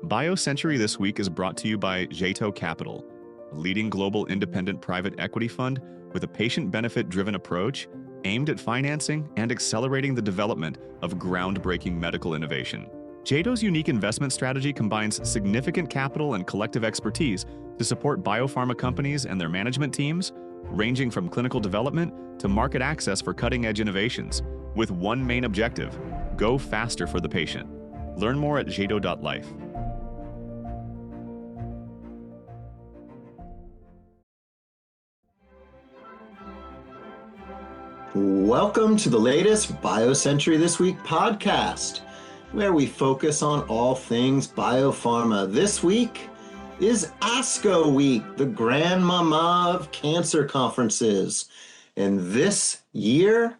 BioCentury this week is brought to you by Jeito Capital, a leading global independent private equity fund with a patient benefit-driven approach aimed at financing and accelerating the development of groundbreaking medical innovation. Jeito's unique investment strategy combines significant capital and collective expertise to support biopharma companies and their management teams, ranging from clinical development to market access for cutting-edge innovations, with one main objective: go faster for the patient. Learn more at jeito.life. Welcome to the latest BioCentury This Week podcast, where we focus on all things biopharma. This week is ASCO week, the grandmama of cancer conferences. And this year,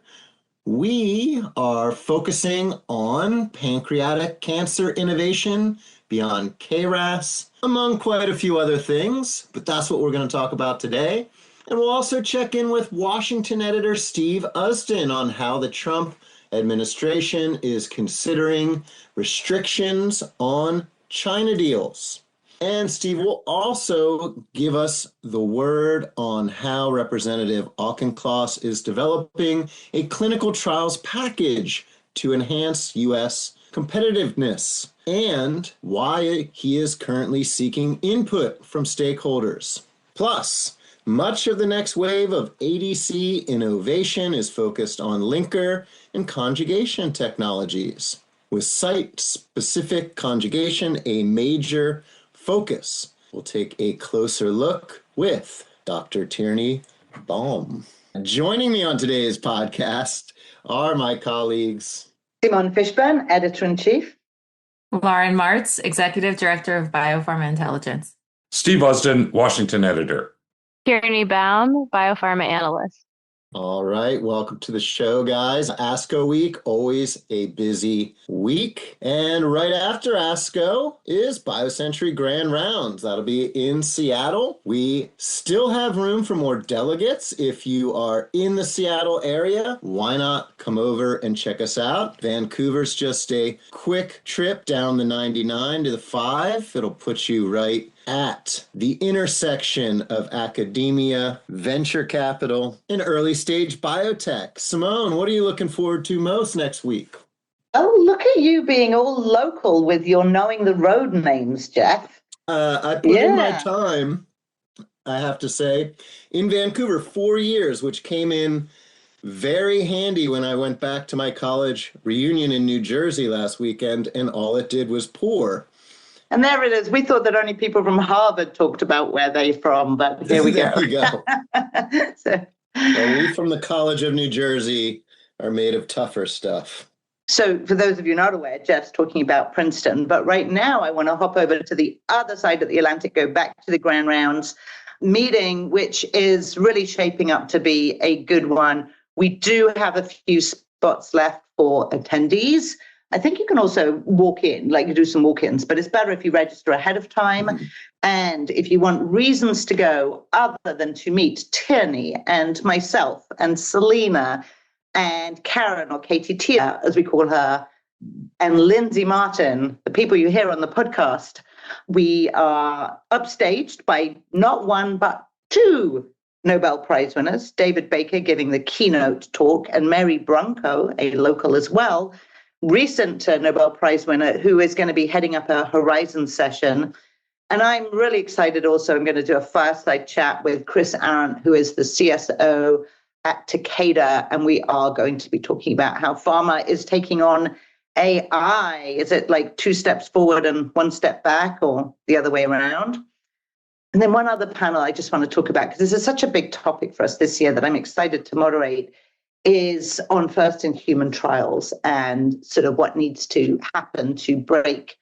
we are focusing on pancreatic cancer innovation beyond KRAS, among quite a few other things, but that's what we're going to talk about today. And we'll also check in with Washington editor Steve Usdin on how the Trump administration is considering restrictions on China deals. And Steve will also give us the word on how Representative Auchincloss is developing a clinical trials package to enhance U.S. competitiveness and why he is currently seeking input from stakeholders. Plus, much of the next wave of ADC innovation is focused on linker and conjugation technologies, with site-specific conjugation a major focus. We'll take a closer look with Dr. Tierney Baum. Joining me on today's podcast are my colleagues Simone Fishburne, Editor-in-Chief. Lauren Martz, Executive Director of Biopharma Intelligence. Steve Usdin, Washington Editor. Tierney Baum, Biopharma Analyst. All right, welcome to the show, guys. ASCO week, always a busy week. And right after ASCO is BioCentury Grand Rounds. That'll be in Seattle. We still have room for more delegates. If you are in the Seattle area, why not come over and check us out? Vancouver's just a quick trip down the 99 to the 5. It'll put you right at the intersection of academia, venture capital, and early stage biotech. Simone, what are you looking forward to most next week? Oh, look at you being all local with your knowing the road names, Jeff. I put in my time, I have to say, in Vancouver 4 years, which came in very handy when I went back to my college reunion in New Jersey last weekend, and all it did was pour. And there it is. We thought that only people from Harvard talked about where they're from, but here we go. There we go. Well, we from the College of New Jersey are made of tougher stuff. So for those of you not aware, Jeff's talking about Princeton. But right now, I want to hop over to the other side of the Atlantic, go back to the Grand Rounds meeting, which is really shaping up to be a good one. We do have a few spots left for attendees. I think you can also walk in, like you do some walk-ins, but it's better if you register ahead of time. Mm-hmm. And if you want reasons to go other than to meet Tierney and myself and Selena and Karen, or Katie Tia, as we call her, and Lindsay Martin, the people you hear on the podcast, we are upstaged by not one, but two Nobel Prize winners, David Baker giving the keynote talk and Mary Brunko, a local as well, recent Nobel Prize winner, who is going to be heading up a Horizon session. And I'm really excited also. I'm going to do a fireside chat with Chris Arendt, who is the CSO at Takeda. And we are going to be talking about how pharma is taking on AI. Is it like 2 steps forward and 1 step back, or the other way around? And then one other panel I just want to talk about, because this is such a big topic for us this year that I'm excited to moderate, is on first-in-human trials and sort of what needs to happen to break.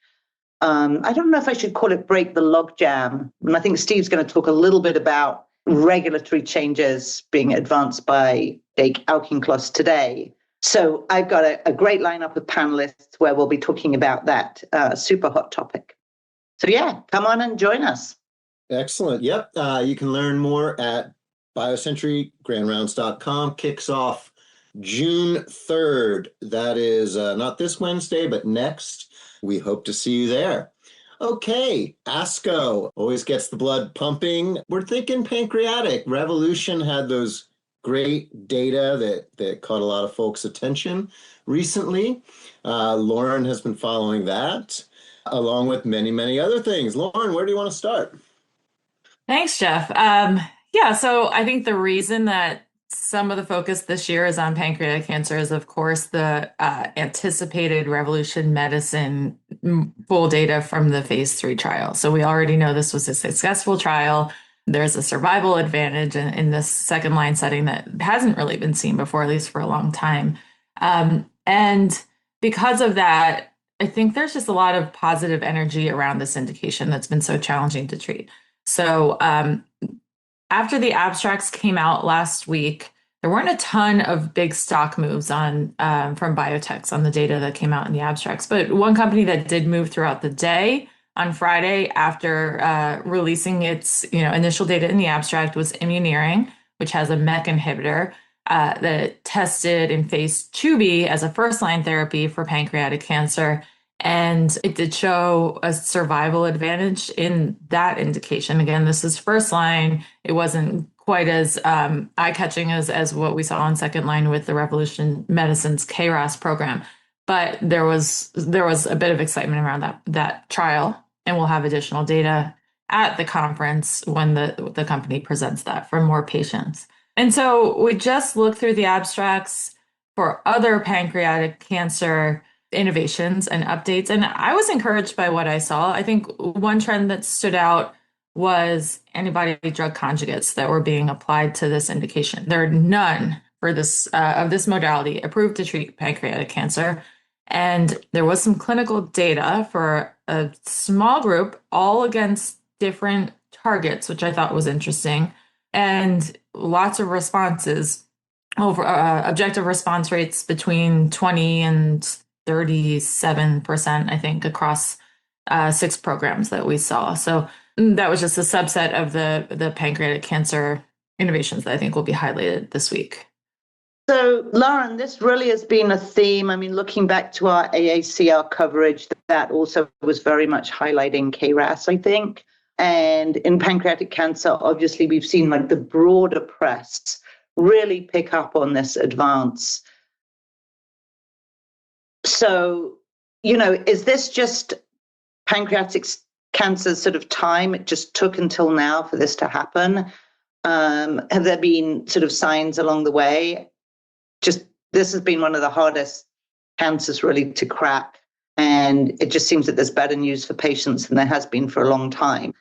I don't know if I should call it break the logjam. And I think Steve's going to talk a little bit about regulatory changes being advanced by Jake Auchincloss today. So I've got a great lineup of panelists where we'll be talking about that super hot topic. So yeah, come on and join us. Excellent. Yep. You can learn more at BioCenturyGrandRounds.com. Kicks off June 3rd. That is not this Wednesday, but next. We hope to see you there. Okay, ASCO always gets the blood pumping. We're thinking pancreatic. Revolution had those great data that caught a lot of folks' attention recently. Lauren has been following that, along with many, many other things. Lauren, where do you want to start? Thanks, Jeff. So I think the reason that some of the focus this year is on pancreatic cancer is, of course, the anticipated Revolution Medicine full data from the phase 3 trial. So we already know this was a successful trial. There's a survival advantage in this second line setting that hasn't really been seen before, at least for a long time. And because of that, I think there's just a lot of positive energy around this indication that's been so challenging to treat. So after the abstracts came out last week, there weren't a ton of big stock moves on from biotechs on the data that came out in the abstracts. But one company that did move throughout the day on Friday after releasing its initial data in the abstract was Immuneering, which has a MEK inhibitor that tested in phase 2b as a first-line therapy for pancreatic cancer. And it did show a survival advantage in that indication. Again, this is first line. It wasn't quite as eye-catching as what we saw on second line with the Revolution Medicine's KRAS program. But there was a bit of excitement around that trial, and we'll have additional data at the conference when the company presents that for more patients. And so we just looked through the abstracts for other pancreatic cancer innovations and updates. And I was encouraged by what I saw. I think one trend that stood out was antibody drug conjugates that were being applied to this indication. There are none for this of this modality approved to treat pancreatic cancer. And there was some clinical data for a small group, all against different targets, which I thought was interesting, and lots of responses over objective response rates between 20 and 37%, I think, across 6 programs that we saw. So that was just a subset of the pancreatic cancer innovations that I think will be highlighted this week. So, Lauren, this really has been a theme. I mean, looking back to our AACR coverage, that also was very much highlighting KRAS, I think. And in pancreatic cancer, obviously, we've seen like the broader press really pick up on this advance. So, is this just pancreatic cancer's sort of time? It just took until now for this to happen. Have there been sort of signs along the way? This has been one of the hardest cancers really to crack. And it just seems that there's better news for patients than there has been for a long time.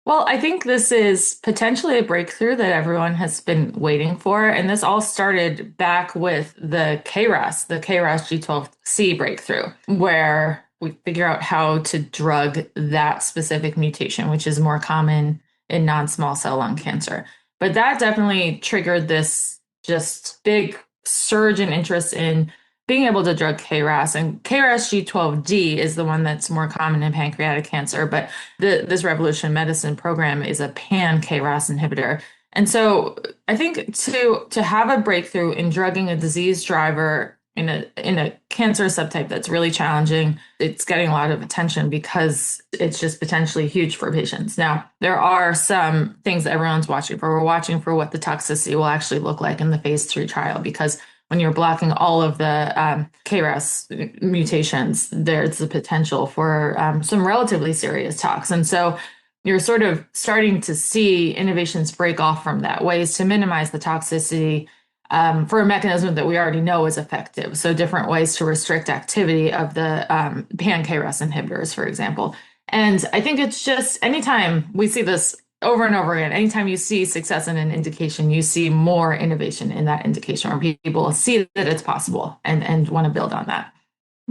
Well, I think this is potentially a breakthrough that everyone has been waiting for. And this all started back with the KRAS G12C breakthrough, where we figure out how to drug that specific mutation, which is more common in non-small cell lung cancer. But that definitely triggered this just big surge in interest in being able to drug KRAS. And KRAS G12D is the one that's more common in pancreatic cancer, but this Revolution Medicine program is a pan-KRAS inhibitor. And so I think to have a breakthrough in drugging a disease driver in a cancer subtype that's really challenging, it's getting a lot of attention because it's just potentially huge for patients. Now, there are some things that everyone's watching for. We're watching for what the toxicity will actually look like in the phase 3 trial, because when you're blocking all of the KRAS mutations, there's the potential for some relatively serious tox. And so you're sort of starting to see innovations break off from that, ways to minimize the toxicity for a mechanism that we already know is effective. So different ways to restrict activity of the pan-KRAS inhibitors, for example. And I think it's just anytime we see this over and over again, anytime you see success in an indication, you see more innovation in that indication, where people see that it's possible and want to build on that.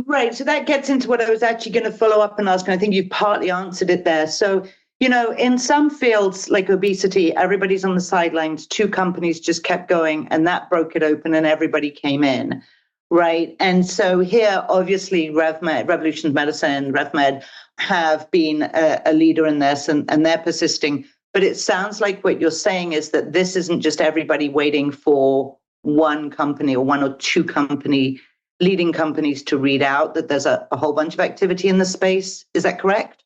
Right. So that gets into what I was actually going to follow up and ask, and I think you've partly answered it there. So, in some fields like obesity, everybody's on the sidelines. 2 companies just kept going, and that broke it open, and everybody came in. Right. And so here, obviously, Revolution Medicine, RevMed, have been a leader in this, and they're persisting. But it sounds like what you're saying is that this isn't just everybody waiting for one company or 1 or 2 leading companies to read out, that there's a whole bunch of activity in the space. Is that correct?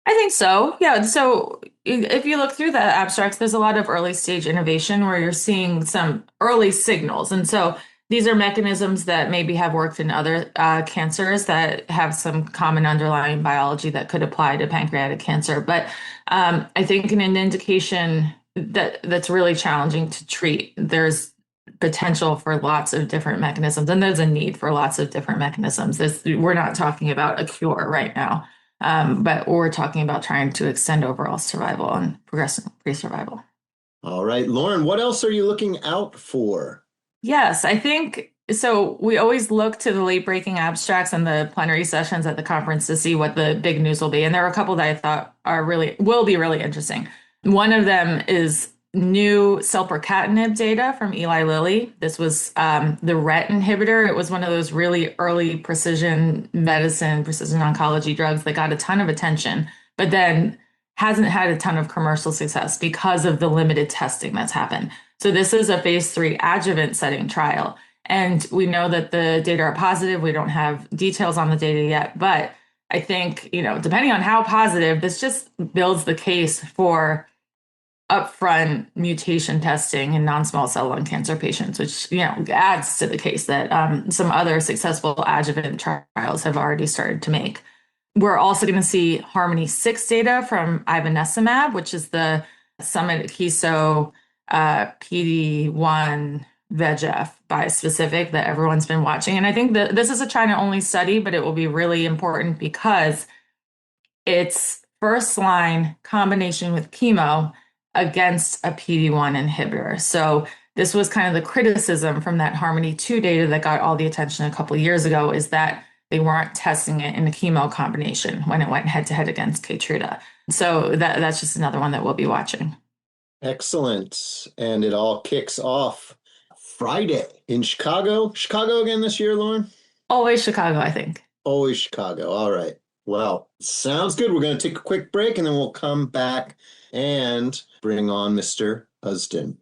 I think so. Yeah. So if you look through the abstracts, there's a lot of early stage innovation where you're seeing some early signals. And so these are mechanisms that maybe have worked in other cancers that have some common underlying biology that could apply to pancreatic cancer. But I think in an indication that's really challenging to treat, there's potential for lots of different mechanisms, and there's a need for lots of different mechanisms. We're not talking about a cure right now. But we're talking about trying to extend overall survival and progression-free survival. All right, Lauren, what else are you looking out for? Yes, I think so. We always look to the late breaking abstracts and the plenary sessions at the conference to see what the big news will be. And there are a couple that I thought will be really interesting. One of them is new selpercatinib data from Eli Lilly. This was the RET inhibitor. It was one of those really early precision medicine, precision oncology drugs that got a ton of attention, but then hasn't had a ton of commercial success because of the limited testing that's happened. So this is a phase 3 adjuvant setting trial. And we know that the data are positive. We don't have details on the data yet, but I think, depending on how positive, this just builds the case for upfront mutation testing in non-small cell lung cancer patients, which adds to the case that some other successful adjuvant trials have already started to make. We're also going to see Harmony 6 data from ivonescimab, which is the Summit Akeso PD-1 VEGF bispecific that everyone's been watching. And I think that this is a China-only study, but it will be really important because it's first-line combination with chemo against a PD-1 inhibitor. So this was kind of the criticism from that Harmony 2 data that got all the attention a couple of years ago, is that they weren't testing it in a chemo combination when it went head-to-head against Keytruda. So that's just another one that we'll be watching. Excellent. And it all kicks off Friday in Chicago. Chicago again this year, Lauren? Always Chicago, I think. Always Chicago. All right. Well, sounds good. We're going to take a quick break and then we'll come back and bring on Mr. Usden.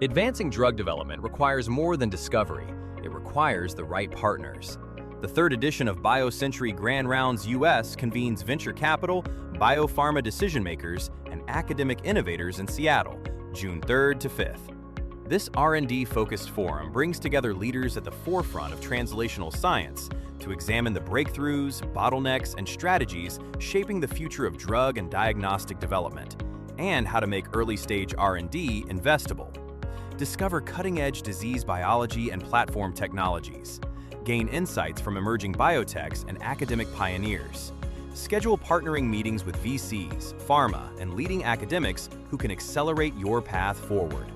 Advancing drug development requires more than discovery. It requires the right partners. The third edition of BioCentury Grand Rounds U.S. convenes venture capital, biopharma decision makers, and academic innovators in Seattle, June 3rd to 5th. This R&D-focused forum brings together leaders at the forefront of translational science to examine the breakthroughs, bottlenecks, and strategies shaping the future of drug and diagnostic development, and how to make early-stage R&D investable. Discover cutting-edge disease biology and platform technologies. Gain insights from emerging biotechs and academic pioneers. Schedule partnering meetings with VCs, pharma, and leading academics who can accelerate your path forward.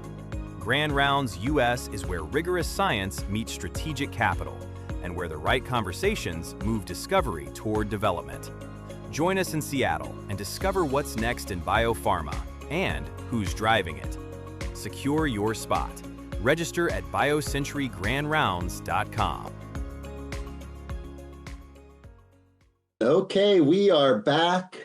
Grand Rounds U.S. is where rigorous science meets strategic capital, and where the right conversations move discovery toward development. Join us in Seattle and discover what's next in biopharma and who's driving it. Secure your spot. Register at biocenturygrandrounds.com. Okay, we are back.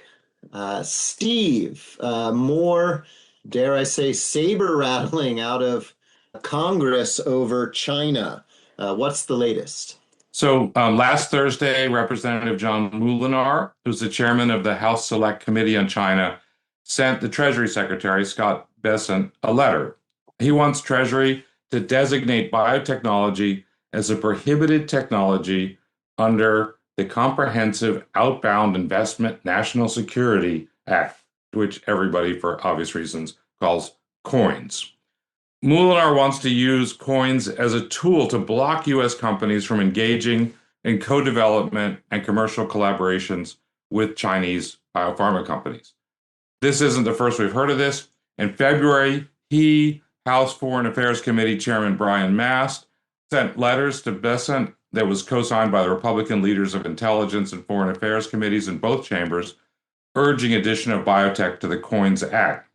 Steve, more, dare I say, saber rattling out of Congress over China. What's the latest? So last Thursday, Representative John Moolenaar, who's the chairman of the House Select Committee on China, sent the Treasury Secretary, Scott Bessent, a letter. He wants Treasury to designate biotechnology as a prohibited technology under the Comprehensive Outbound Investment National Security Act, which everybody, for obvious reasons, calls COINS. Moolenaar wants to use COINS as a tool to block U.S. companies from engaging in co-development and commercial collaborations with Chinese biopharma companies. This isn't the first we've heard of this. In February, House Foreign Affairs Committee Chairman Brian Mast, sent letters to Bessent that was co-signed by the Republican leaders of Intelligence and Foreign Affairs committees in both chambers, urging addition of biotech to the COINS Act.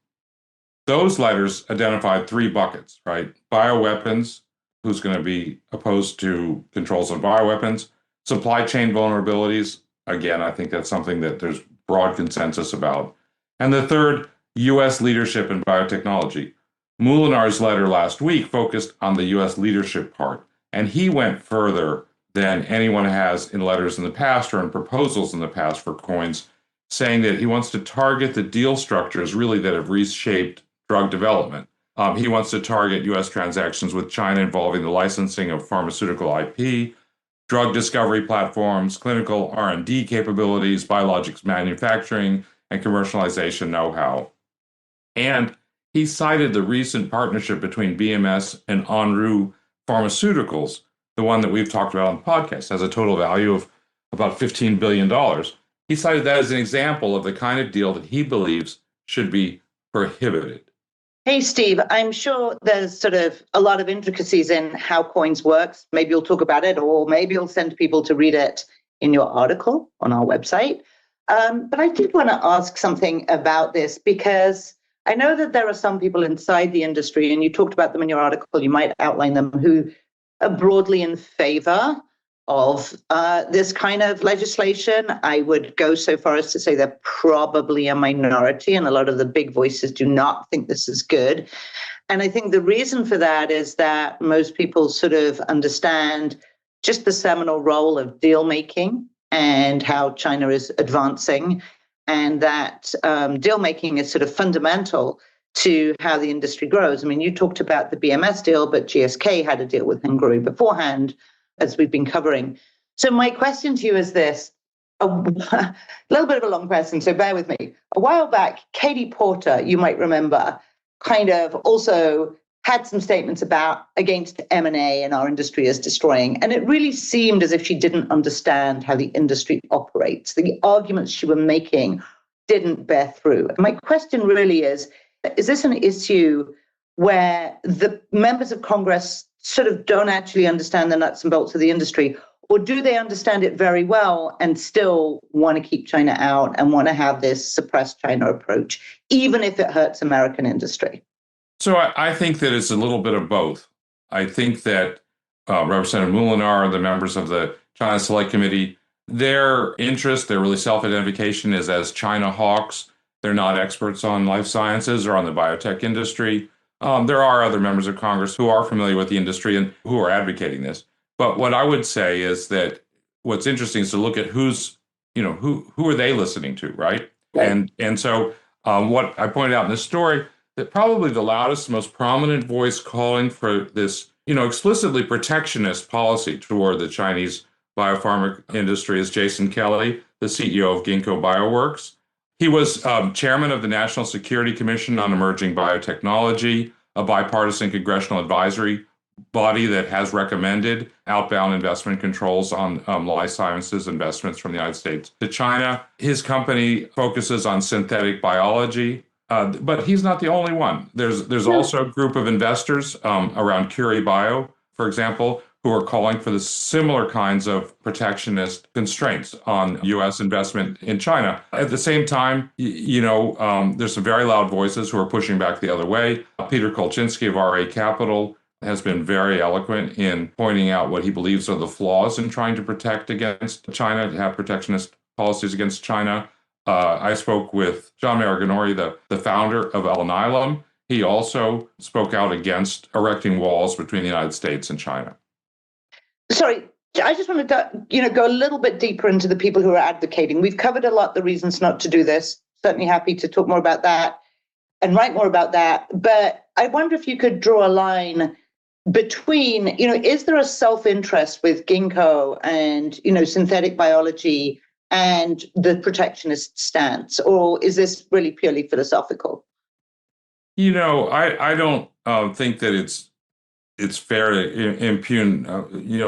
Those letters identified 3 buckets, right? Bioweapons, who's going to be opposed to controls on bioweapons, supply chain vulnerabilities. Again, I think that's something that there's broad consensus about. And the third, U.S. leadership in biotechnology. Moolenaar's letter last week focused on the U.S. leadership part, and he went further than anyone has in letters in the past or in proposals in the past for COINS. saying that he wants to target the deal structures really that have reshaped drug development. He wants to target U.S. transactions with China involving the licensing of pharmaceutical IP, drug discovery platforms, clinical R&D capabilities, biologics manufacturing, and commercialization know-how. And he cited the recent partnership between BMS and Enru Pharmaceuticals, the one that we've talked about on the podcast, has a total value of about $15 billion. He cited that as an example of the kind of deal that he believes should be prohibited. Hey, Steve, I'm sure there's sort of a lot of intricacies in how coins works. Maybe you'll talk about it, or maybe you'll send people to read it in your article on our website. But I did want to ask something about this, because I know that there are some people inside the industry, and you talked about them in your article, you might outline them, who are broadly in favor of this kind of legislation. I would go so far as to say they're probably a minority, and a lot of the big voices do not think this is good. And I think the reason for that is that most people sort of understand just the seminal role of deal making and how China is advancing, and that deal making is sort of fundamental to how the industry grows. I mean, you talked about the BMS deal, but GSK had a deal with Hungary beforehand, as we've been covering. So my question to you is this, a little bit of a long question, so bear with me. A while back, Katie Porter, you might remember, kind of also had some statements against M&A and our industry is destroying. And it really seemed as if she didn't understand how the industry operates. The arguments she was making didn't bear through. And my question really is this an issue where the members of Congress sort of don't actually understand the nuts and bolts of the industry, or do they understand it very well and still want to keep China out and want to have this suppress China approach, even if it hurts American industry? So I think that it's a little bit of both. I think that Representative Molinar, the members of the China Select Committee, their interest, their really self-identification is as China hawks. They're not experts on life sciences or on the biotech industry. There are other members of Congress who are familiar with the industry and who are advocating this. But what I would say is that what's interesting is to look at who are they listening to, right? And so what I pointed out in this story, that probably the loudest, most prominent voice calling for this, explicitly protectionist policy toward the Chinese biopharma industry is Jason Kelly, the CEO of Ginkgo Bioworks. He was chairman of the National Security Commission on Emerging Biotechnology, a bipartisan congressional advisory body that has recommended outbound investment controls on life sciences investments from the United States to China. His company focuses on synthetic biology, but he's not the only one. There's also a group of investors around Curie Bio, for example, who are calling for the similar kinds of protectionist constraints on U.S. investment in China. At the same time, there's some very loud voices who are pushing back the other way. Peter Kolchinsky of RA Capital has been very eloquent in pointing out what he believes are the flaws in trying to protect against China, to have protectionist policies against China. I spoke with John Maraganore, the founder of Alnylam. He also spoke out against erecting walls between the United States and China. Sorry, I just want to go a little bit deeper into the people who are advocating. We've covered a lot the reasons not to do this. Certainly happy to talk more about that and write more about that. But I wonder if you could draw a line between, is there a self-interest with ginkgo and, synthetic biology and the protectionist stance, or is this really purely philosophical? I don't think that it's fair to impugn,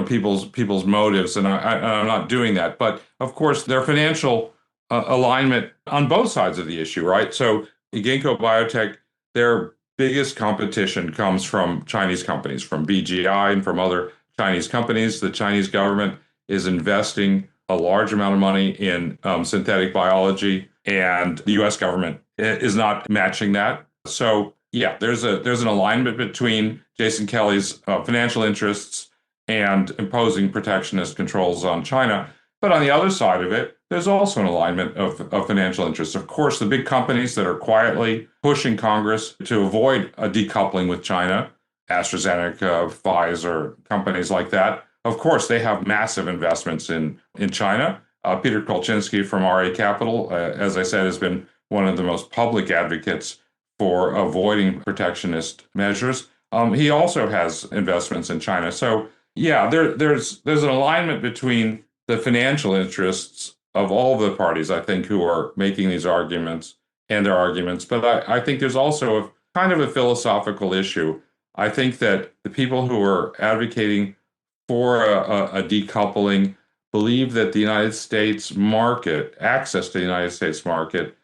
people's motives, and I'm not doing that. But of course, their financial alignment on both sides of the issue, right? So, Ginkgo Biotech, their biggest competition comes from Chinese companies, from BGI and from other Chinese companies. The Chinese government is investing a large amount of money in synthetic biology, and the U.S. government is not matching that. So, yeah, there's an alignment between Jason Kelly's financial interests and imposing protectionist controls on China. But on the other side of it, there's also an alignment of financial interests. Of course, the big companies that are quietly pushing Congress to avoid a decoupling with China, AstraZeneca, Pfizer, companies like that, of course, they have massive investments in China. Peter Kolchinsky from RA Capital, as I said, has been one of the most public advocates for avoiding protectionist measures. He also has investments in China. So, yeah, there's an alignment between the financial interests of all the parties, I think, who are making these arguments and their arguments. But I think there's also a kind of a philosophical issue. I think that the people who are advocating for a decoupling believe that the United States market, access to the United States market,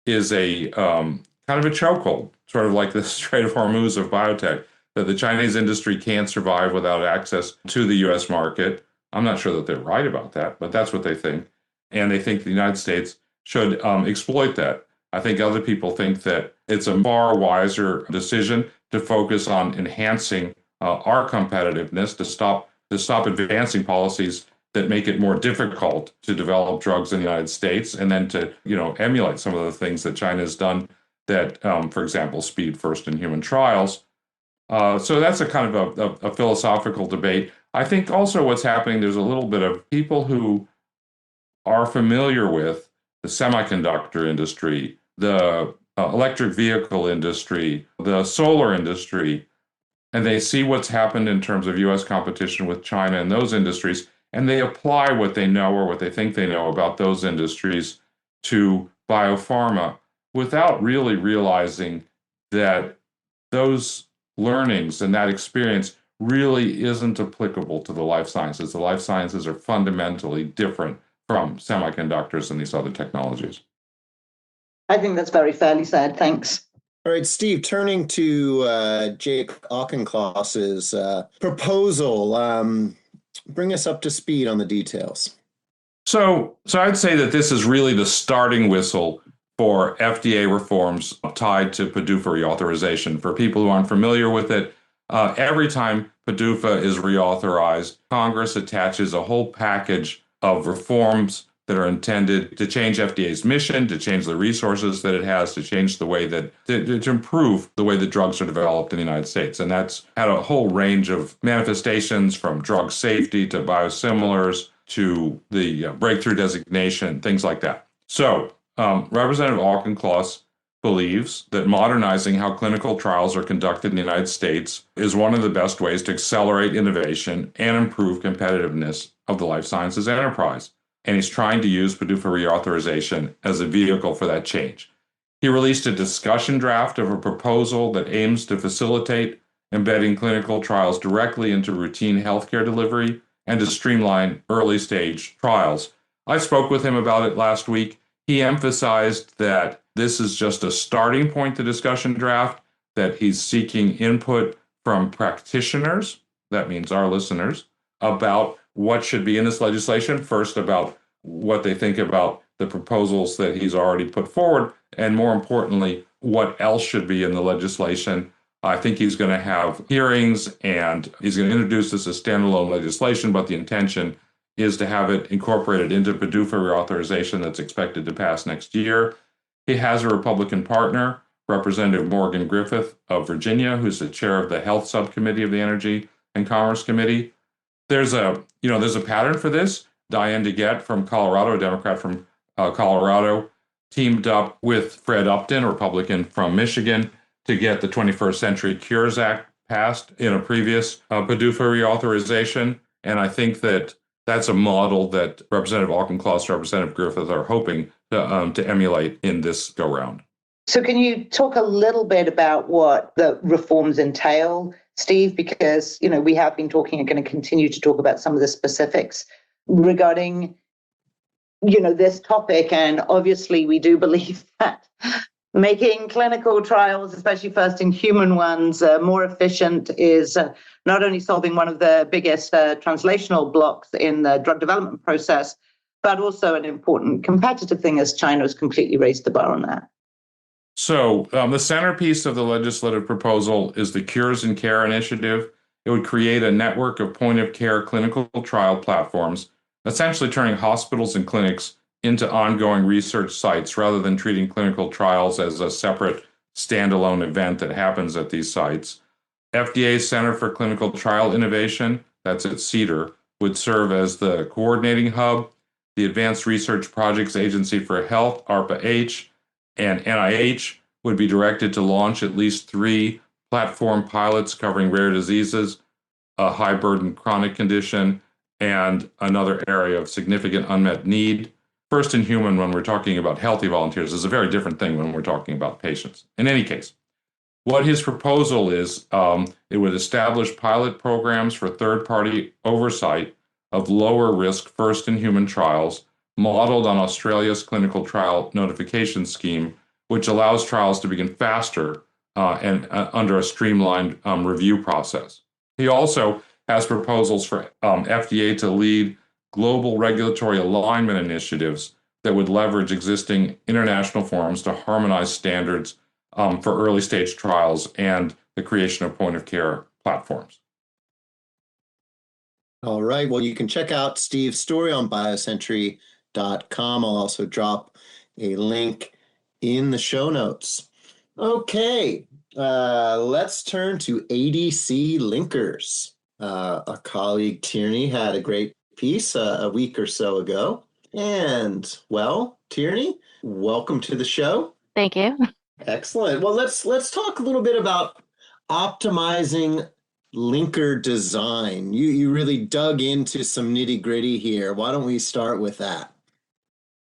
is a kind of a chokehold, sort of like the Strait of Hormuz of biotech, that the Chinese industry can't survive without access to the U.S. market. I'm not sure that they're right about that, but that's what they think. And they think the United States should exploit that. I think other people think that it's a far wiser decision to focus on enhancing our competitiveness, to stop advancing policies that make it more difficult to develop drugs in the United States, and then to emulate some of the things that China has done that, for example, speed first in human trials. So that's a kind of a philosophical debate. I think also what's happening, there's a little bit of people who are familiar with the semiconductor industry, the electric vehicle industry, the solar industry, and they see what's happened in terms of U.S. competition with China in those industries, and they apply what they know or what they think they know about those industries to biopharma without really realizing that those learnings and that experience really isn't applicable to the life sciences. The life sciences are fundamentally different from semiconductors and these other technologies. I think that's very fairly said. Thanks. All right, Steve, turning to Jake Auchincloss's proposal, bring us up to speed on the details. So I'd say that this is really the starting whistle for FDA reforms tied to PDUFA reauthorization. For people who aren't familiar with it, every time PDUFA is reauthorized, Congress attaches a whole package of reforms that are intended to change FDA's mission, to change the resources that it has, to change the way that, to improve the way that drugs are developed in the United States. And that's had a whole range of manifestations, from drug safety to biosimilars to the breakthrough designation, things like that. So Representative Auchincloss believes that modernizing how clinical trials are conducted in the United States is one of the best ways to accelerate innovation and improve competitiveness of the life sciences enterprise. And he's trying to use PDUFA reauthorization as a vehicle for that change. He released a discussion draft of a proposal that aims to facilitate embedding clinical trials directly into routine healthcare delivery and to streamline early-stage trials. I spoke with him about it last week. He emphasized that this is just a starting point, the discussion draft, that he's seeking input from practitioners, that means our listeners, about what should be in this legislation, first about what they think about the proposals that he's already put forward, and more importantly, what else should be in the legislation. I think he's going to have hearings and he's going to introduce this as standalone legislation, but the intention is to have it incorporated into PDUFA reauthorization that's expected to pass next year. He has a Republican partner, Representative Morgan Griffith of Virginia, who's the chair of the Health Subcommittee of the Energy and Commerce Committee. There's a pattern for this. Diane DeGette from Colorado, a Democrat from Colorado, teamed up with Fred Upton, a Republican from Michigan, to get the 21st Century Cures Act passed in a previous PDUFA reauthorization. And I think that that's a model that Representative Auchincloss, Representative Griffith are hoping to emulate in this go-round. So can you talk a little bit about what the reforms entail, Steve? Because, we have been talking and going to continue to talk about some of the specifics regarding, this topic. And obviously, we do believe that making clinical trials, especially first in human ones, more efficient is not only solving one of the biggest translational blocks in the drug development process, but also an important competitive thing, as China has completely raised the bar on that. So the centerpiece of the legislative proposal is the Cures and Care initiative. It would create a network of point-of-care clinical trial platforms, essentially turning hospitals and clinics into ongoing research sites rather than treating clinical trials as a separate standalone event that happens at these sites. FDA's Center for Clinical Trial Innovation, that's at CEDAR, would serve as the coordinating hub. The Advanced Research Projects Agency for Health, ARPA-H, and NIH would be directed to launch at least 3 platform pilots covering rare diseases, a high-burden chronic condition, and another area of significant unmet need. First in human, when we're talking about healthy volunteers, is a very different thing when we're talking about patients. In any case, what his proposal is, it would establish pilot programs for third-party oversight of lower-risk first-in-human trials modeled on Australia's clinical trial notification scheme, which allows trials to begin faster and under a streamlined review process. He also has proposals for FDA to lead global regulatory alignment initiatives that would leverage existing international forums to harmonize standards for early stage trials and the creation of point of care platforms. All right. Well, you can check out Steve's story on biocentury.com. I'll also drop a link in the show notes. Okay. Let's turn to ADC Linkers. A colleague, Tierney, had a great piece a week or so ago. And, well, Tierney, welcome to the show. Thank you. Excellent. Well, let's talk a little bit about optimizing linker design. You really dug into some nitty-gritty here. Why don't we start with that?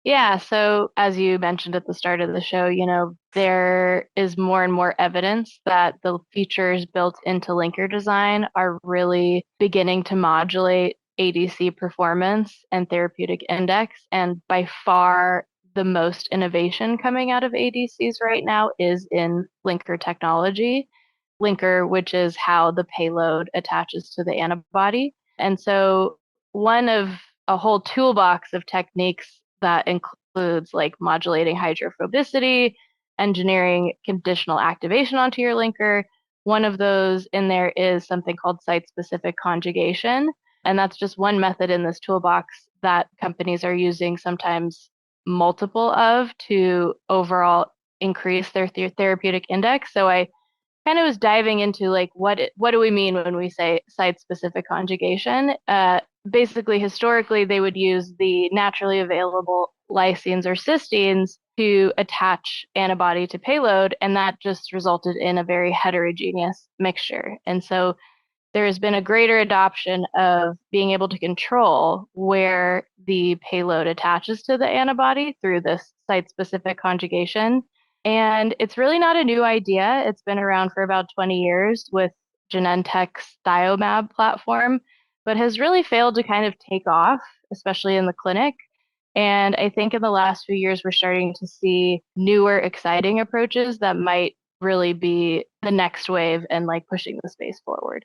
Yeah, so as you mentioned at the start of the show, there is more and more evidence that the features built into linker design are really beginning to modulate ADC performance and therapeutic index. And by far, the most innovation coming out of ADCs right now is in linker technology. Linker, which is how the payload attaches to the antibody. And so one of a whole toolbox of techniques that includes like modulating hydrophobicity, engineering conditional activation onto your linker. One of those in there is something called site-specific conjugation. And that's just one method in this toolbox that companies are using sometimes multiple of to overall increase their therapeutic index. So I kind of was diving into like what do we mean when we say site-specific conjugation? Basically, historically, they would use the naturally available lysines or cysteines to attach antibody to payload, and that just resulted in a very heterogeneous mixture. And so there has been a greater adoption of being able to control where the payload attaches to the antibody through this site-specific conjugation. And it's really not a new idea. It's been around for about 20 years with Genentech's Thiomab platform, but has really failed to kind of take off, especially in the clinic. And I think in the last few years, we're starting to see newer, exciting approaches that might really be the next wave and like pushing the space forward.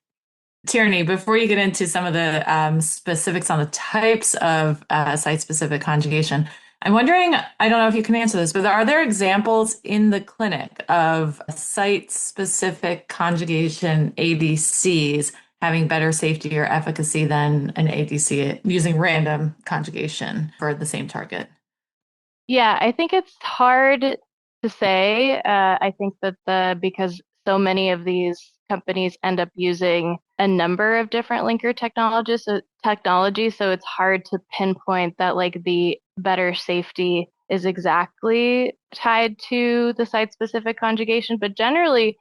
Tierney, before you get into some of the specifics on the types of site-specific conjugation, I'm wondering, I don't know if you can answer this, but are there examples in the clinic of site-specific conjugation ADCs having better safety or efficacy than an ADC using random conjugation for the same target? Yeah, I think it's hard to say. I think that because so many of these companies end up using a number of different linker technologies, so it's hard to pinpoint that like the better safety is exactly tied to the site-specific conjugation. But generally,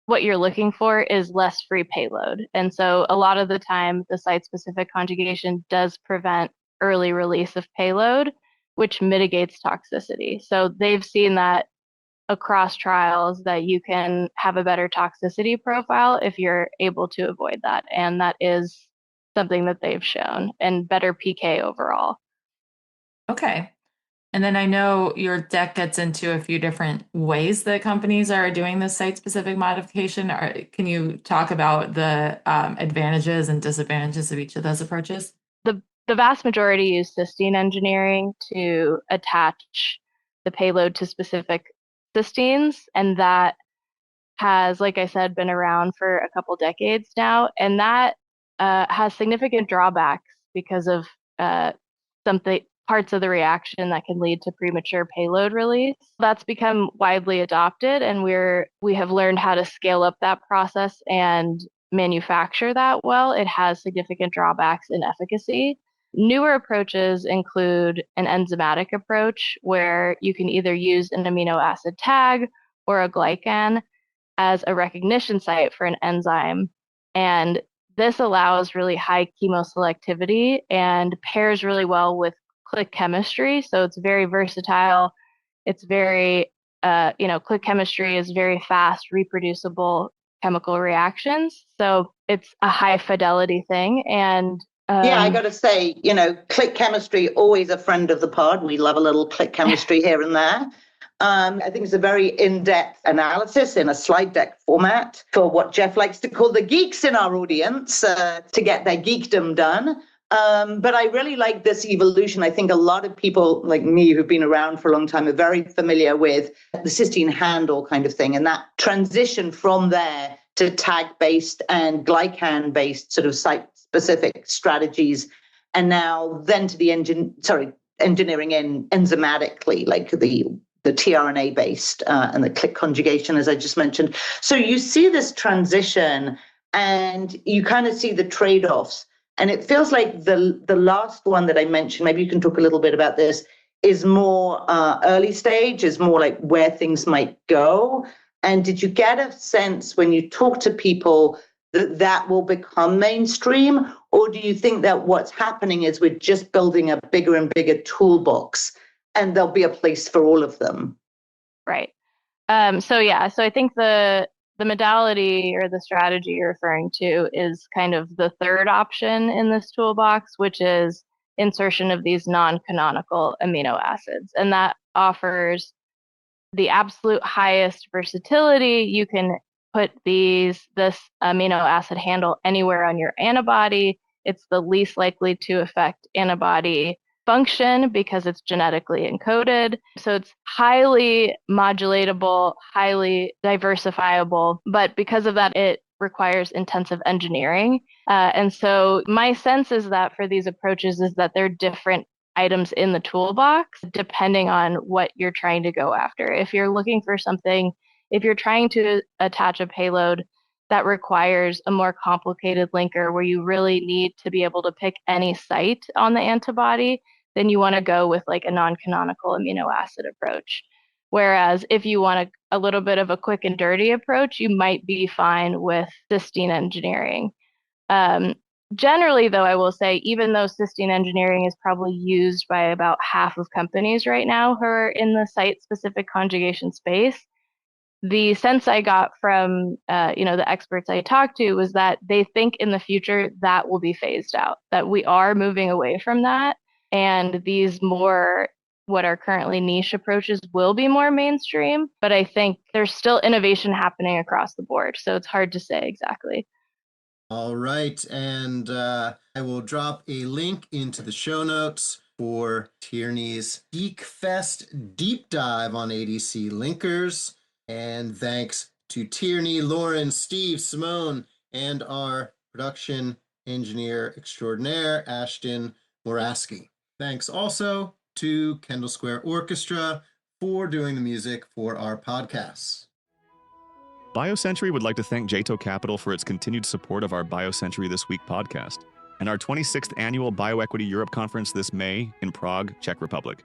what you're looking for is less free payload. And so a lot of the time, the site-specific conjugation does prevent early release of payload, which mitigates toxicity. So they've seen that across trials that you can have a better toxicity profile if you're able to avoid that. And that is something that they've shown, and better PK overall. Okay. And then I know your deck gets into a few different ways that companies are doing this site-specific modification. Can you talk about the advantages and disadvantages of each of those approaches? The vast majority use cysteine engineering to attach the payload to specific cysteines, and that has, like I said, been around for a couple decades now, and that has significant drawbacks because of parts of the reaction that can lead to premature payload release. That's become widely adopted, and we have learned how to scale up that process and manufacture that well. It has significant drawbacks in efficacy. Newer approaches include an enzymatic approach where you can either use an amino acid tag or a glycan as a recognition site for an enzyme. And this allows really high chemoselectivity and pairs really well with click chemistry. So it's very versatile. It's very, click chemistry is very fast, reproducible chemical reactions. So it's a high fidelity thing. And yeah, I got to say, click chemistry, always a friend of the pod. We love a little click chemistry here and there. I think it's a very in-depth analysis in a slide deck format for what Jeff likes to call the geeks in our audience to get their geekdom done. But I really like this evolution. I think a lot of people like me who've been around for a long time are very familiar with the cysteine handle kind of thing. And that transition from there to tag-based and glycan-based sort of site-specific strategies. And now then to the engineering in enzymatically, like the tRNA-based and the click conjugation, as I just mentioned. So you see this transition and you kind of see the trade-offs. And it feels like the last one that I mentioned, maybe you can talk a little bit about this, is more early stage, is more like where things might go. And did you get a sense when you talk to people that will become mainstream? Or do you think that what's happening is we're just building a bigger and bigger toolbox and there'll be a place for all of them? Right. So I think the modality or the strategy you're referring to is kind of the third option in this toolbox, which is insertion of these non-canonical amino acids. And that offers the absolute highest versatility. You can put this amino acid handle anywhere on your antibody. It's the least likely to affect antibody function because it's genetically encoded. So it's highly modulatable, highly diversifiable, but because of that, it requires intensive engineering. And so my sense is that for these approaches is that they're different items in the toolbox, depending on what you're trying to go after. If you're looking for something, if you're trying to attach a payload that requires a more complicated linker where you really need to be able to pick any site on the antibody, then you want to go with like a non-canonical amino acid approach. Whereas if you want a little bit of a quick and dirty approach, you might be fine with cysteine engineering. Generally, though, I will say, even though cysteine engineering is probably used by about half of companies right now who are in the site-specific conjugation space, the sense I got from the experts I talked to was that they think in the future that will be phased out, that we are moving away from that, and these more what are currently niche approaches will be more mainstream. But I think there's still innovation happening across the board, so it's hard to say exactly. All right, and I will drop a link into the show notes for Tierney's Geek Fest deep dive on ADC Linkers. And thanks to Tierney, Lauren, Steve, Simone, and our production engineer extraordinaire, Ashton Moraski. Thanks also to Kendall Square Orchestra for doing the music for our podcasts. BioCentury would like to thank Jeito Capital for its continued support of our BioCentury This Week podcast and our 26th annual Bioequity Europe Conference this May in Prague, Czech Republic.